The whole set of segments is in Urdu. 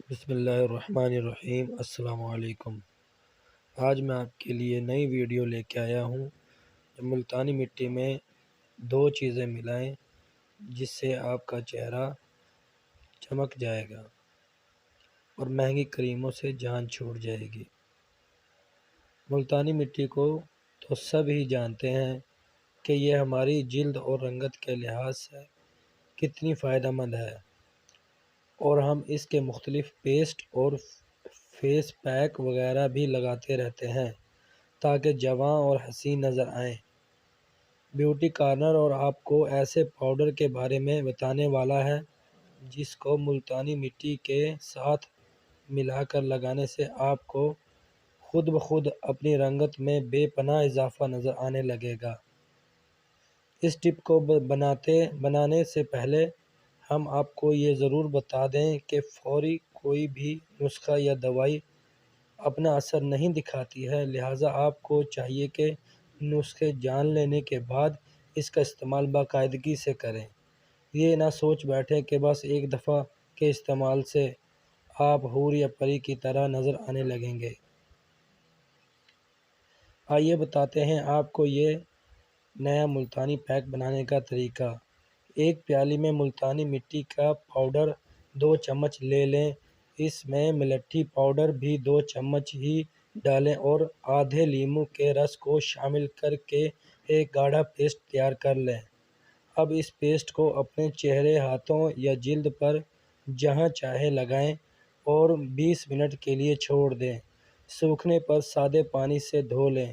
بسم اللہ الرحمن الرحیم۔ السلام علیکم۔ آج میں آپ کے لیے نئی ویڈیو لے کے آیا ہوں۔ ملتانی مٹی میں دو چیزیں ملائیں جس سے آپ کا چہرہ چمک جائے گا اور مہنگی کریموں سے جان چھوٹ جائے گی۔ ملتانی مٹی کو تو سب ہی جانتے ہیں کہ یہ ہماری جلد اور رنگت کے لحاظ سے کتنی فائدہ مند ہے، اور ہم اس کے مختلف پیسٹ اور فیس پیک وغیرہ بھی لگاتے رہتے ہیں تاکہ جواں اور حسین نظر آئیں۔ بیوٹی کارنر اور آپ کو ایسے پاؤڈر کے بارے میں بتانے والا ہے جس کو ملتانی مٹی کے ساتھ ملا کر لگانے سے آپ کو خود بخود اپنی رنگت میں بے پناہ اضافہ نظر آنے لگے گا۔ اس ٹپ کو بنانے سے پہلے ہم آپ کو یہ ضرور بتا دیں کہ فوری کوئی بھی نسخہ یا دوائی اپنا اثر نہیں دکھاتی ہے، لہٰذا آپ کو چاہیے کہ نسخے جان لینے کے بعد اس کا استعمال باقاعدگی سے کریں۔ یہ نہ سوچ بیٹھیں کہ بس ایک دفعہ کے استعمال سے آپ حور یا پری کی طرح نظر آنے لگیں گے۔ آئیے بتاتے ہیں آپ کو یہ نیا ملتانی پیک بنانے کا طریقہ۔ ایک پیالی میں ملتانی مٹی کا پاؤڈر 2 چمچ لے لیں۔ اس میں ملٹھی پاؤڈر بھی 2 چمچ ہی ڈالیں اور آدھے لیموں کے رس کو شامل کر کے ایک گاڑھا پیسٹ تیار کر لیں۔ اب اس پیسٹ کو اپنے چہرے، ہاتھوں یا جلد پر جہاں چاہے لگائیں اور 20 منٹ کے لیے چھوڑ دیں۔ سوکھنے پر سادے پانی سے دھو لیں۔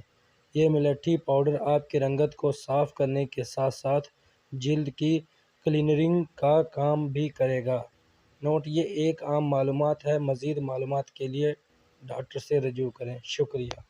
یہ ملٹھی پاؤڈر آپ کی رنگت کو صاف کرنے کے ساتھ ساتھ جلد کی کلینرنگ کا کام بھی کرے گا۔ نوٹ: یہ ایک عام معلومات ہے، مزید معلومات کے لیے ڈاکٹر سے رجوع کریں۔ شکریہ۔